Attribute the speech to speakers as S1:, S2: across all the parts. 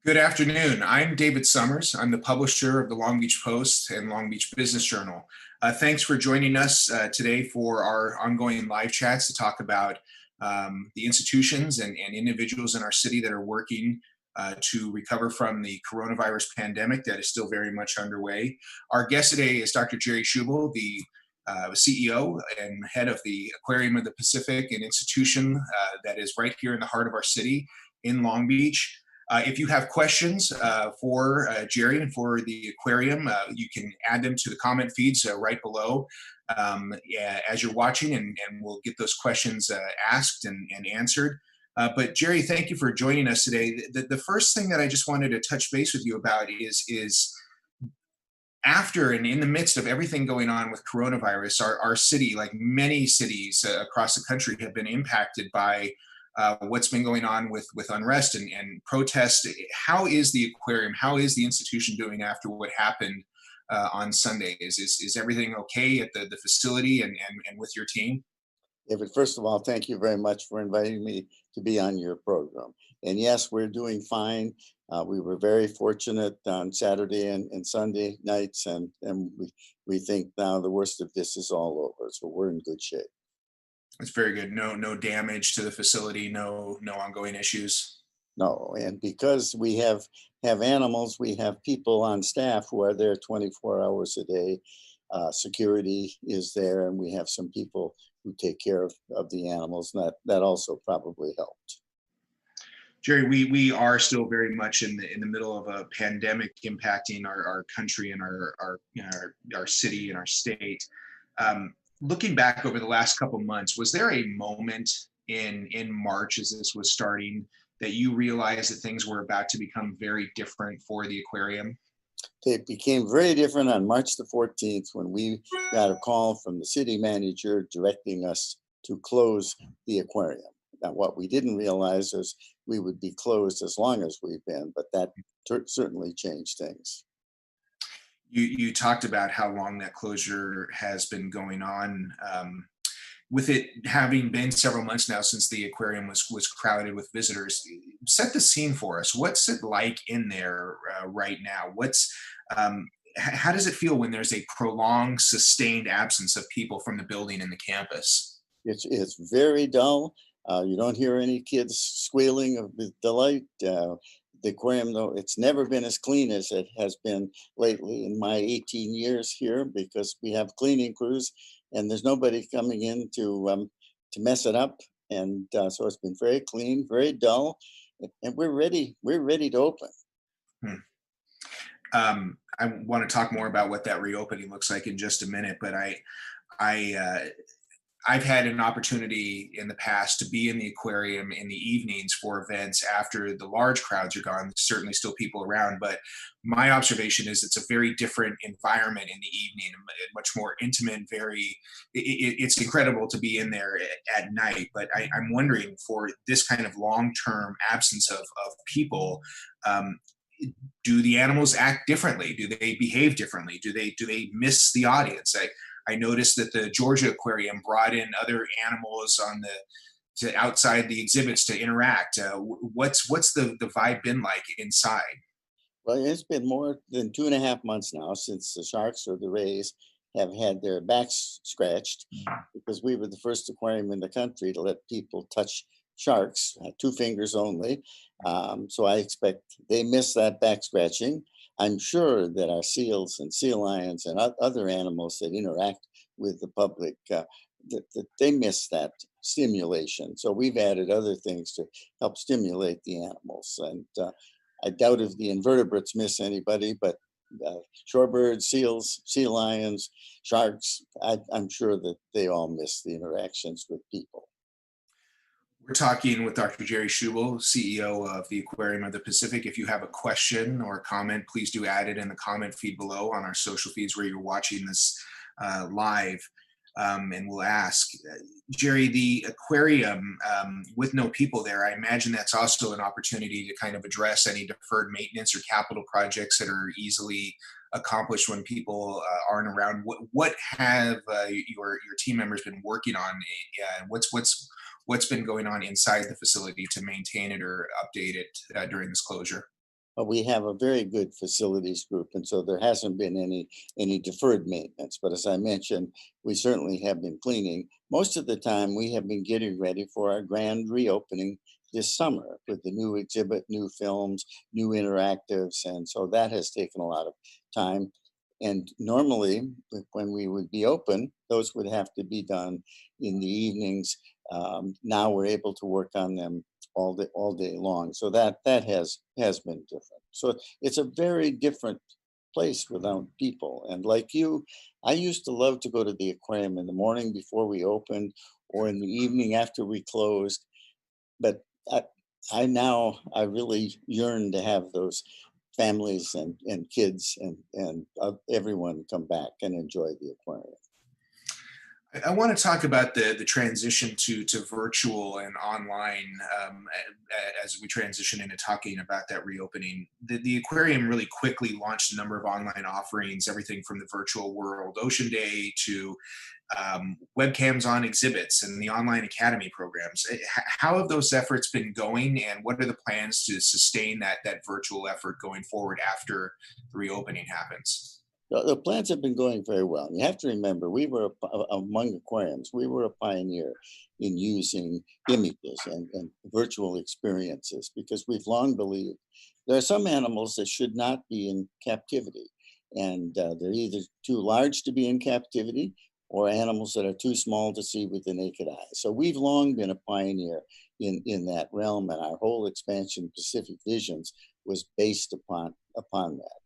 S1: Good afternoon. I'm David Summers. I'm the publisher of the Long Beach Post and Long Beach Business Journal. Thanks for joining us today for our ongoing live chats to talk about the institutions and individuals in our city that are working to recover from the coronavirus pandemic that is still very much underway. Our guest today is Dr. Jerry Schubel, the CEO and head of the Aquarium of the Pacific, an institution that is right here in the heart of our city in Long Beach. If you have questions for Jerry and for the aquarium, you can add them to the comment feeds right below as you're watching, and we'll get those questions asked and answered. But Jerry, thank you for joining us today. The first thing that I just wanted to touch base with you about is after and in the midst of everything going on with coronavirus, our city, like many cities across the country, have been impacted by what's been going on with unrest and protest. How is the aquarium, how is the institution doing after what happened on Sunday? Is everything okay at the facility and with your team?
S2: David, first of all, thank you very much for inviting me to be on your program. And yes, we're doing fine. We were very fortunate on Saturday and Sunday nights, and we think now the worst of this is all over. So we're in good shape.
S1: It's very good. No damage to the facility, no ongoing issues.
S2: No, and because we have animals, we have people on staff who are there 24 hours a day. Security is there, and we have some people who take care of the animals. And that also probably helped.
S1: Jerry, we are still very much in the middle of a pandemic impacting our country and our city and our state. Looking back over the last couple months, was there a moment in March as this was starting that you realized that things were about to become very different for the aquarium?
S2: They became very different on March the 14th when we got a call from the city manager directing us to close the aquarium. Now, what we didn't realize is we would be closed as long as we've been, but that certainly changed things.
S1: You talked about how long that closure has been going on. With it having been several months now since the aquarium was crowded with visitors, set the scene for us. What's it like in there right now? How does it feel when there's a prolonged, sustained absence of people from the building and the campus?
S2: It's very dull. You don't hear any kids squealing of delight. The aquarium, though, it's never been as clean as it has been lately in my 18 years here, because we have cleaning crews and there's nobody coming in to mess it up. And so it's been very clean, very dull, and we're ready to open.
S1: Hmm. I want to talk more about what that reopening looks like in just a minute, but I've had an opportunity in the past to be in the aquarium in the evenings for events after the large crowds are gone. There's certainly still people around, but my observation is it's a very different environment in the evening, much more intimate, it's incredible to be in there at night. But I'm wondering, for this kind of long-term absence of people, do the animals act differently? Do they behave differently? Do they miss the audience? I noticed that the Georgia Aquarium brought in other animals to outside the exhibits to interact. What's the vibe been like inside?
S2: Well, it's been more than 2.5 months now since the sharks or the rays have had their backs scratched, because we were the first aquarium in the country to let people touch sharks, 2 fingers only. So I expect they miss that back scratching. I'm sure that our seals and sea lions and other animals that interact with the public, that they miss that stimulation. So we've added other things to help stimulate the animals. And I doubt if the invertebrates miss anybody, but shorebirds, seals, sea lions, sharks, I'm sure that they all miss the interactions with people.
S1: We're talking with Dr. Jerry Schubel, CEO of the Aquarium of the Pacific. If you have a question or a comment, please do add it in the comment feed below on our social feeds where you're watching this live, and we'll ask. Jerry, the aquarium, with no people there, I imagine that's also an opportunity to kind of address any deferred maintenance or capital projects that are easily accomplished when people aren't around. What have your team members been working on? What's been going on inside the facility to maintain it or update it during this closure?
S2: but we have a very good facilities group, and so there hasn't been any deferred maintenance. But as I mentioned, we certainly have been cleaning. Most of the time, we have been getting ready for our grand reopening this summer with the new exhibit, new films, new interactives, and so that has taken a lot of time. And normally, when we would be open, those would have to be done in the evenings. Now we're able to work on them all day long. So that has been different. So it's a very different place without people. And like you, I used to love to go to the aquarium in the morning before we opened or in the evening after we closed. But I, I really yearn to have those families and kids and everyone come back and enjoy the aquarium.
S1: I want to talk about the transition to virtual and online as we transition into talking about that reopening. The aquarium really quickly launched a number of online offerings, everything from the virtual world ocean day to webcams on exhibits and the online academy programs. How have those efforts been going, and what are the plans to sustain that virtual effort going forward after the reopening happens?
S2: The plants have been going very well. And you have to remember, we were among aquariums, we were a pioneer in using images and virtual experiences because we've long believed there are some animals that should not be in captivity. And they're either too large to be in captivity or animals that are too small to see with the naked eye. So we've long been a pioneer in that realm, and our whole expansion Pacific Visions was based upon that.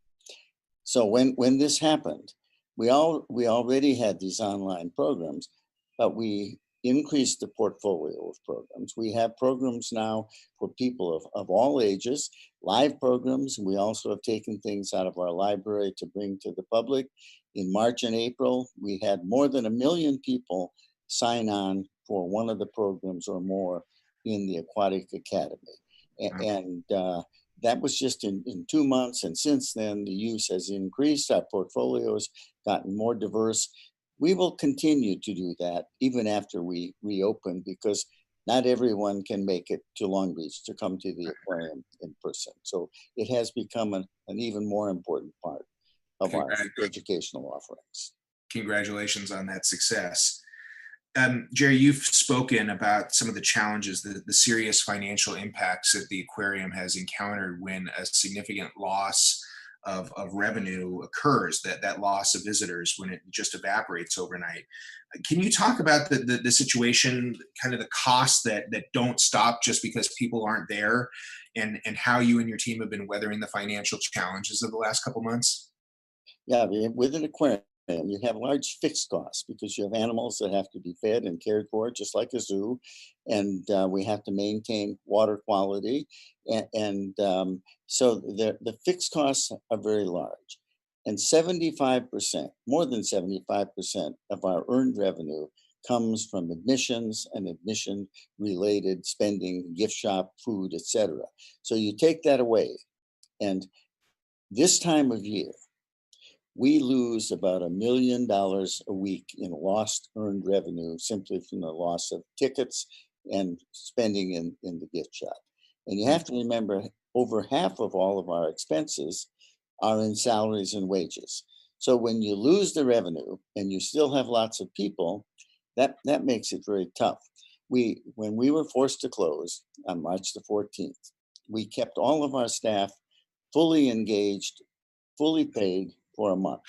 S2: So when this happened, we already had these online programs, but we increased the portfolio of programs. We have programs now for people of all ages, live programs. We also have taken things out of our library to bring to the public. In March and April, we had more than 1 million people sign on for one of the programs or more in the Aquatic Academy. And that was just in 2 months. And since then, the use has increased. Our portfolio has gotten more diverse. We will continue to do that even after we reopen because not everyone can make it to Long Beach to come to the aquarium in person. So it has become an even more important part of our educational offerings.
S1: Congratulations on that success. Jerry, you've spoken about some of the challenges, the serious financial impacts that the aquarium has encountered when a significant loss of revenue occurs, that loss of visitors when it just evaporates overnight. Can you talk about the situation, kind of the costs that don't stop just because people aren't there, and how you and your team have been weathering the financial challenges of the last couple months?
S2: Yeah, with an aquarium, you have large fixed costs because you have animals that have to be fed and cared for, just like a zoo. And we have to maintain water quality. So the fixed costs are very large. And 75%, more than 75% of our earned revenue comes from admissions and admission related spending, gift shop, food, etc. So you take that away. And this time of year, we lose about $1 million a week in lost earned revenue simply from the loss of tickets and spending in the gift shop. And you have to remember, over half of all of our expenses are in salaries and wages. So when you lose the revenue and you still have lots of people, that makes it very tough. When we were forced to close on March the 14th, we kept all of our staff fully engaged, fully paid for a month.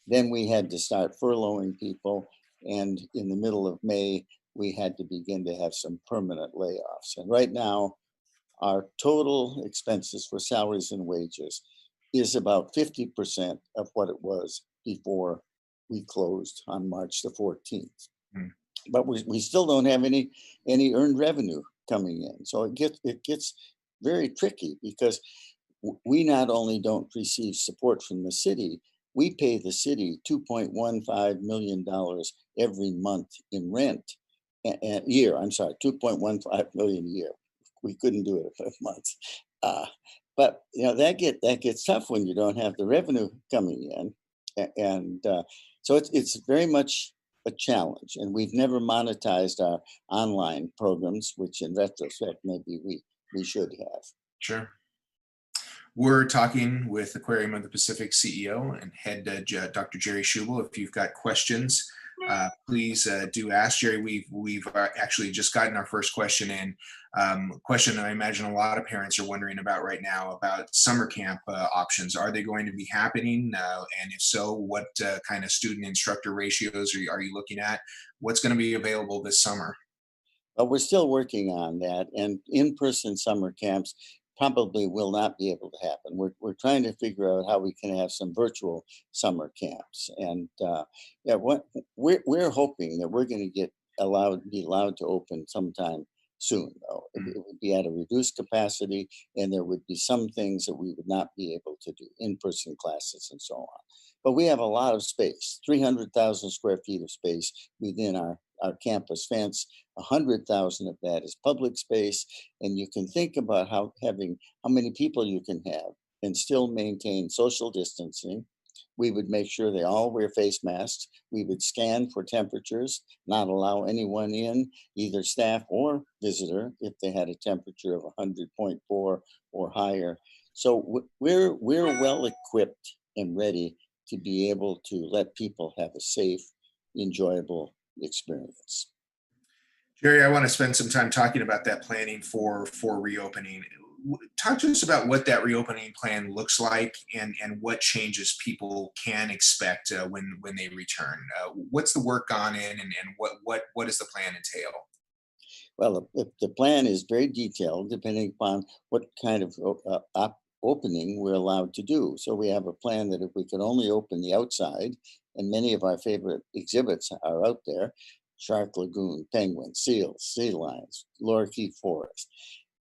S2: Then we had to start furloughing people. And in the middle of May, we had to begin to have some permanent layoffs. And right now, our total expenses for salaries and wages is about 50% of what it was before we closed on March the 14th. Mm. But we still don't have any earned revenue coming in. So it gets very tricky because we not only don't receive support from the city, we pay the city $2.15 million every month in rent a year. I'm sorry, 2.15 million a year. We couldn't do it for months. But that gets tough when you don't have the revenue coming in. And so it's very much a challenge. And we've never monetized our online programs, which in retrospect, maybe we should have.
S1: Sure. We're talking with Aquarium of the Pacific CEO and head Dr. Jerry Schubel. If you've got questions, please do ask. Jerry, we've actually just gotten our first question in. Question I imagine a lot of parents are wondering about right now about summer camp options. Are they going to be happening? And if so, what kind of student instructor ratios are you looking at? What's going to be available this summer?
S2: But we're still working on that, and in-person summer camps probably will not be able to happen. We're trying to figure out how we can have some virtual summer camps, and yeah, what we're hoping that we're going to be allowed to open sometime soon. Though it would be at a reduced capacity, and there would be some things that we would not be able to do, in-person classes and so on. But we have a lot of space, 300,000 square feet of space within our campus fence. 100,000 of that is public space, and you can think about how many people you can have and still maintain social distancing. We would make sure they all wear face masks. We would scan for temperatures, not allow anyone in, either staff or visitor, if they had a temperature of 100.4 or higher. So we're well equipped and ready to be able to let people have a safe, enjoyable experience.
S1: Jerry, I want to spend some time talking about that planning for reopening. Talk to us about what that reopening plan looks like and what changes people can expect when they return. What's the work gone in and what does the plan entail?
S2: Well, the plan is very detailed depending upon what kind of opening we're allowed to do. So we have a plan that if we could only open the outside, and many of our favorite exhibits are out there, Shark Lagoon, penguins, seals, sea lions, lorikeet forest,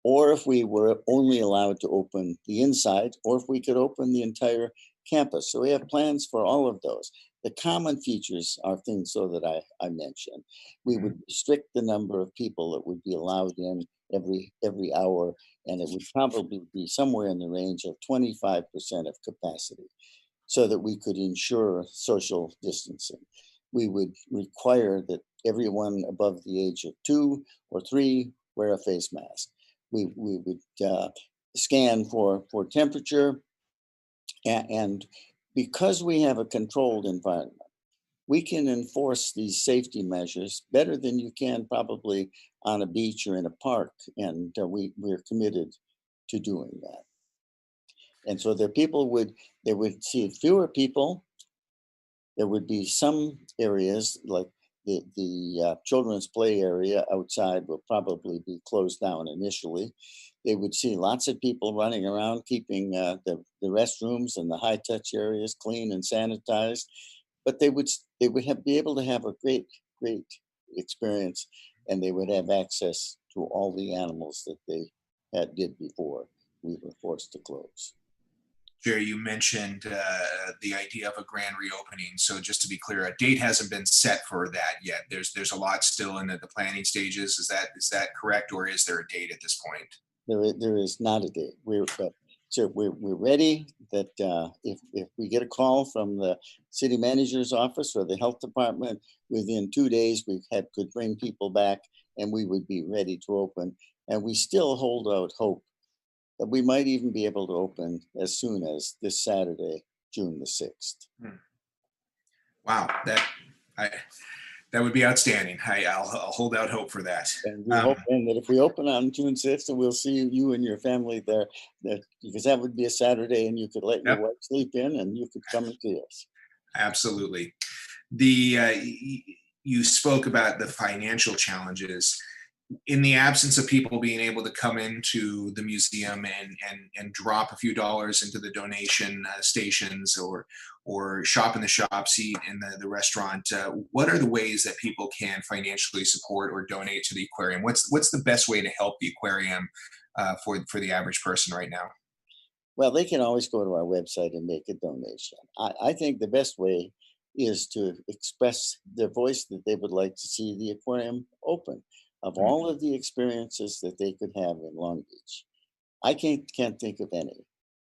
S2: or if we were only allowed to open the inside, or if we could open the entire campus. So we have plans for all of those. The common features are things so that I mentioned. We would restrict the number of people that would be allowed in every hour, and it would probably be somewhere in the range of 25% of capacity, so that we could ensure social distancing. We would require that everyone above the age of 2 or 3 wear a face mask. We would scan for temperature, and because we have a controlled environment, we can enforce these safety measures better than you can probably on a beach or in a park, and we're committed to doing that. And so they would see fewer people. There would be some areas like the children's play area outside will probably be closed down initially. They would see lots of people running around, keeping the restrooms and the high touch areas clean and sanitized. But be able to have a great experience, and they would have access to all the animals that they did before we were forced to close.
S1: Jerry, you mentioned the idea of a grand reopening. So just to be clear, a date hasn't been set for that yet. There's a lot still in the planning stages. Is that correct, or is there a date at this point?
S2: There is not a date. We're ready. That if we get a call from the city manager's office or the health department within 2 days, could bring people back, and we would be ready to open. And we still hold out hope that we might even be able to open as soon as this Saturday, June the 6th.
S1: Wow, that would be outstanding. I'll hold out hope for that.
S2: And we're hoping that if we open on June 6th, and we'll see you and your family there, because that would be a Saturday, and you could let your wife sleep in, and you could come and see us.
S1: Absolutely. You spoke about the financial challenges. In the absence of people being able to come into the museum and drop a few dollars into the donation stations or shop in the shops, eat in the restaurant, what are the ways that people can financially support or donate to the aquarium? What's the best way to help the aquarium for the average person right now?
S2: Well, they can always go to our website and make a donation. I think the best way is to express their voice that they would like to see the aquarium open. Of all of the experiences that they could have in Long Beach, I can't think of any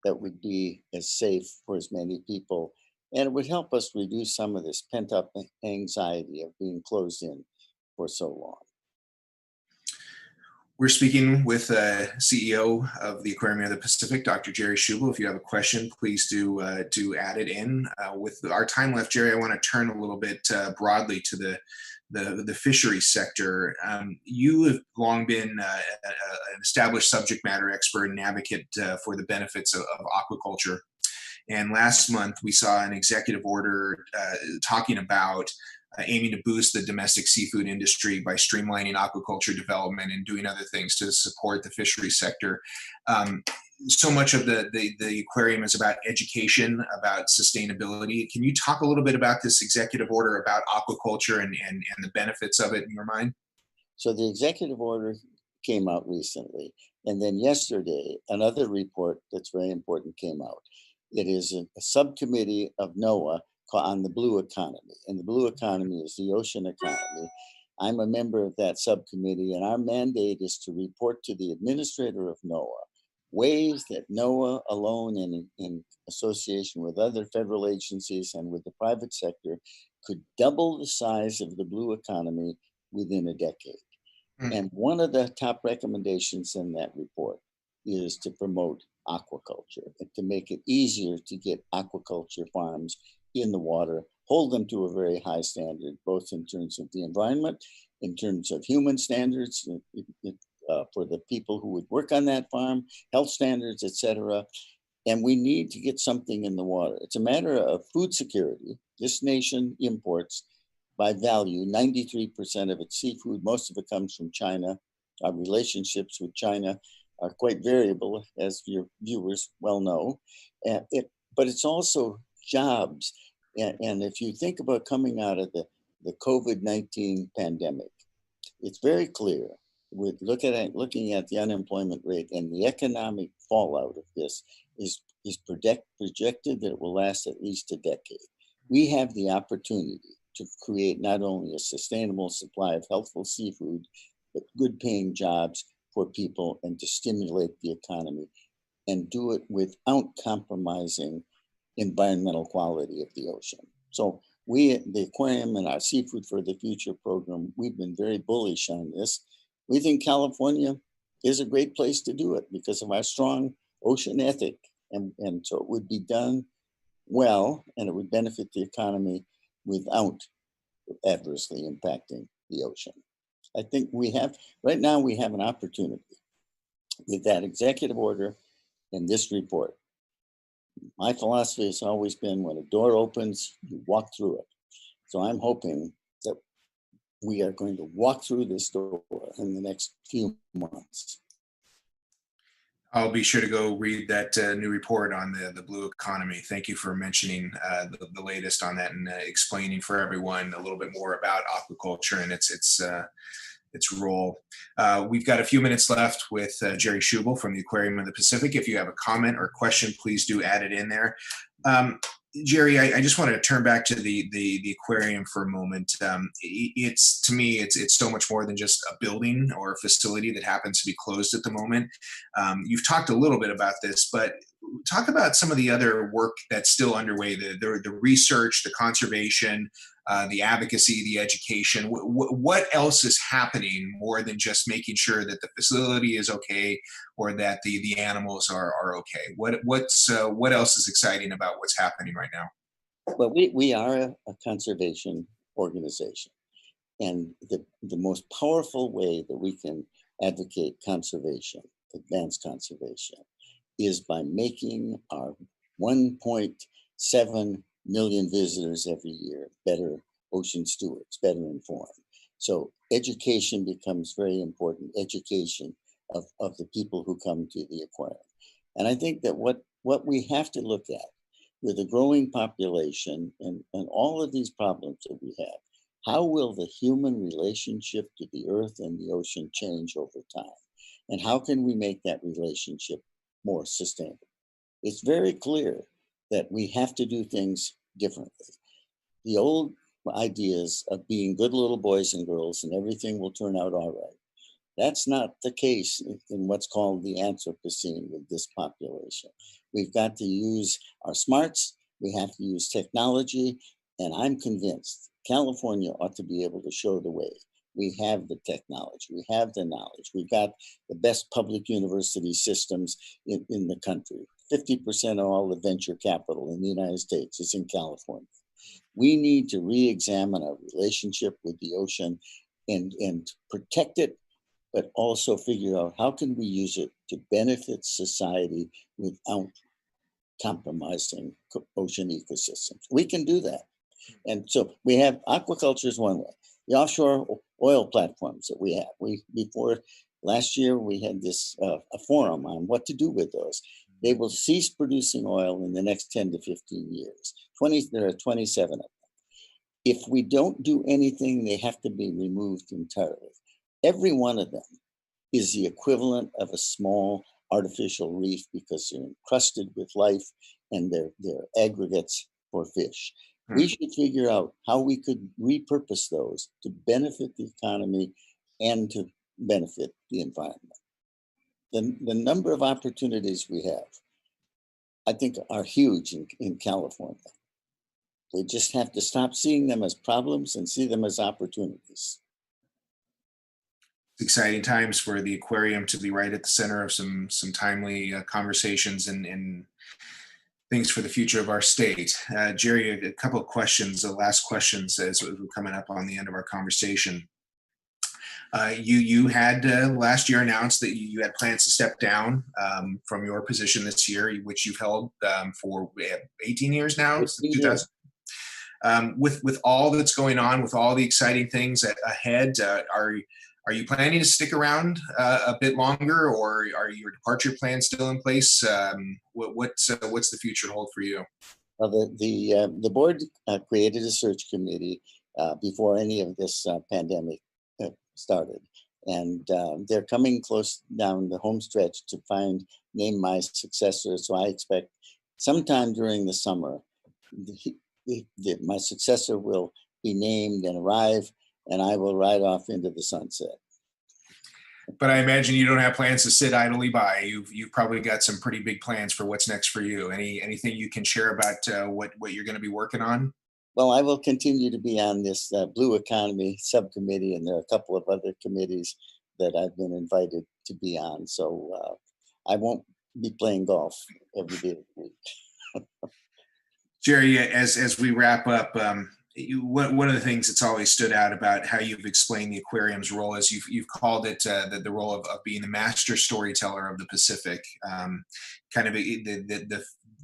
S2: that would be as safe for as many people, and it would help us reduce some of this pent up anxiety of being closed in for so long.
S1: We're speaking with CEO of the Aquarium of the Pacific, Dr. Jerry Schubel. If you have a question, please do add it in. With our time left, Jerry, I want to turn a little bit broadly to the fishery sector. You have long been an established subject matter expert and advocate for the benefits of aquaculture. And last month, we saw an executive order talking about aiming to boost the domestic seafood industry by streamlining aquaculture development and doing other things to support the fishery sector. So much of the aquarium is about education, about sustainability. Can you talk a little bit about this executive order about aquaculture and the benefits of it in your mind?
S2: So the executive order came out recently. And then yesterday, another report that's very important came out. It is a subcommittee of NOAA on the blue economy. And the blue economy is the ocean economy. I'm a member of that subcommittee, and our mandate is to report to the administrator of NOAA ways that NOAA alone, in association with other federal agencies and with the private sector, could double the size of the blue economy within a decade. And one of the top recommendations in that report is to promote aquaculture and to make it easier to get aquaculture farms in the water, hold them to a very high standard, both in terms of the environment, in terms of human standards for the people who would work on that farm, health standards, etc. And we need to get something in the water. It's a matter of food security. This nation imports by value 93% of its seafood. Most of it comes from China. Our relationships with China are quite variable, as your viewers well know. But it's also jobs. And if you think about coming out of the COVID-19 pandemic, it's very clear with looking at the unemployment rate and the economic fallout of this is projected that it will last at least a decade. We have the opportunity to create not only a sustainable supply of healthful seafood, but good paying jobs for people and to stimulate the economy and do it without compromising environmental quality of the ocean. So we, the Aquarium and our Seafood for the Future program, we've been very bullish on this. We think California is a great place to do it because of our strong ocean ethic. And so it would be done well, and it would benefit the economy without adversely impacting the ocean. I think right now we have an opportunity with that executive order and this report. My philosophy has always been when a door opens, you walk through it. So I'm hoping that we are going to walk through this door in the next few months.
S1: I'll be sure to go read that new report on the blue economy. Thank you for mentioning the latest on that and explaining for everyone a little bit more about aquaculture and its role. We've got a few minutes left with Jerry Schubel from the Aquarium of the Pacific. If you have a comment or question, please do add it in there. Jerry, I just want to turn back to the aquarium for a moment. It's to me, it's so much more than just a building or a facility that happens to be closed at the moment. You've talked a little bit about this, but talk about some of the other work that's still underway, the research, the conservation, the advocacy, the education. What else is happening more than just making sure that the facility is okay or that the animals are okay? What else is exciting about what's happening right now?
S2: Well, we are a conservation organization, and the most powerful way that we can advocate conservation, advance conservation, is by making our 1.7 million visitors every year better ocean stewards, better informed. So education becomes very important, education of the people who come to the aquarium. And I think that what we have to look at with a growing population and all of these problems that we have, how will the human relationship to the earth and the ocean change over time? And how can we make that relationship more sustainable? It's very clear that we have to do things differently. The old ideas of being good little boys and girls and everything will turn out all right. That's not the case in what's called the Anthropocene with this population. We've got to use our smarts, we have to use technology, and I'm convinced California ought to be able to show the way We have the technology, we have the knowledge, we've got the best public university systems in the country. 50% of all the venture capital in the United States is in California. We need to re-examine our relationship with the ocean and protect it, but also figure out how can we use it to benefit society without compromising ocean ecosystems. We can do that. And so we have aquaculture is one way. The offshore oil platforms that we have. Before last year, we had this a forum on what to do with those. They will cease producing oil in the next 10 to 15 years. There are 27 of them. If we don't do anything, they have to be removed entirely. Every one of them is the equivalent of a small artificial reef because they're encrusted with life and they're aggregates for fish. We should figure out how we could repurpose those to benefit the economy and to benefit the environment. The number of opportunities we have, I think, are huge in California. We just have to stop seeing them as problems and see them as opportunities.
S1: Exciting times for the aquarium to be right at the center of some timely conversations and things for the future of our state. Jerry, a couple of questions, the last questions as we're coming up on the end of our conversation. You had last year announced that you had plans to step down from your position this year, which you've held for 18 years now, 2000. With all that's going on, with all the exciting things ahead, are you planning to stick around a bit longer, or are your departure plans still in place? What's the future hold for you?
S2: Well, the board created a search committee before any of this pandemic started, and they're coming close down the home stretch to name my successor. So I expect sometime during the summer, my successor will be named and arrive, and I will ride off into the sunset.
S1: But I imagine you don't have plans to sit idly by. You've probably got some pretty big plans for what's next for you. Anything you can share about what you're going to be working on?
S2: Well, I will continue to be on this Blue Economy subcommittee, and there are a couple of other committees that I've been invited to be on. So I won't be playing golf every day of the week.
S1: Jerry, as we wrap up, one of the things that's always stood out about how you've explained the aquarium's role is you've called it the role of being the master storyteller of the Pacific, kind of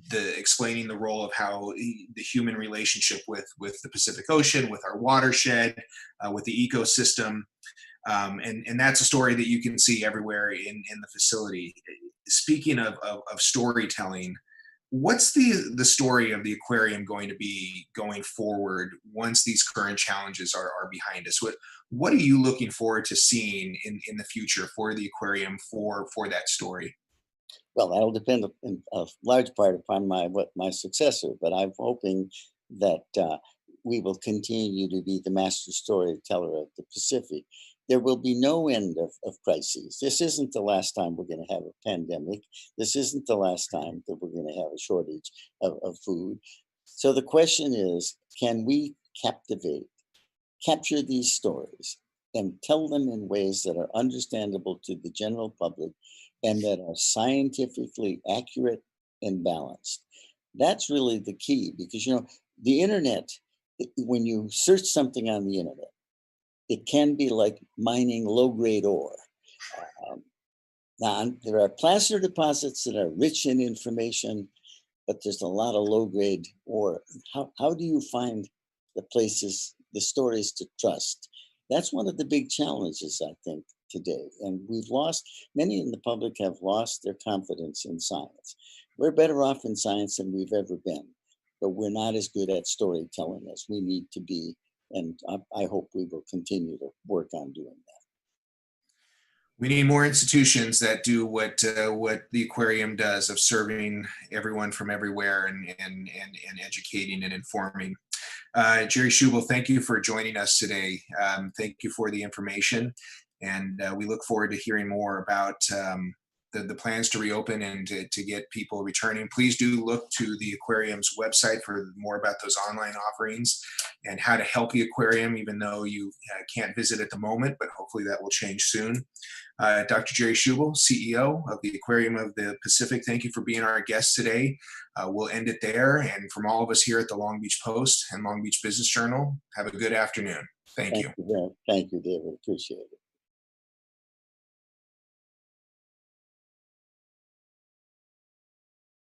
S1: the explaining the role of how the human relationship with the Pacific Ocean, with our watershed, with the ecosystem, and that's a story that you can see everywhere in the facility. Speaking of storytelling, what's the story of the aquarium going to be going forward once these current challenges are behind us? What are you looking forward to seeing in the future for the aquarium for that story?
S2: Well, that'll depend in a large part upon my successor, but I'm hoping that we will continue to be the master storyteller of the Pacific. There will be no end of crises. This isn't the last time we're going to have a pandemic. This isn't the last time that we're going to have a shortage of food. So the question is, can we capture these stories and tell them in ways that are understandable to the general public and that are scientifically accurate and balanced? That's really the key, because, the internet, when you search something on the internet, it can be like mining low-grade ore. Now, there are placer deposits that are rich in information, but there's a lot of low-grade ore. How do you find the stories to trust? That's one of the big challenges, I think, today. And many in the public have lost their confidence in science. We're better off in science than we've ever been, but we're not as good at storytelling as we need to be. And I hope we will continue to work on doing that.
S1: We need more institutions that do what the aquarium does, of serving everyone from everywhere and educating and informing. Jerry Schubel, thank you for joining us today. Thank you for the information, and we look forward to hearing more about the plans to reopen and to get people returning. Please do look to the aquarium's website for more about those online offerings and how to help the aquarium, even though you can't visit at the moment, but hopefully that will change soon. Dr. Jerry Schubel, CEO of the Aquarium of the Pacific, thank you for being our guest today. We'll end it there. And from all of us here at the Long Beach Post and Long Beach Business Journal, have a good afternoon. Thank you.
S2: Thank you, David. Appreciate it.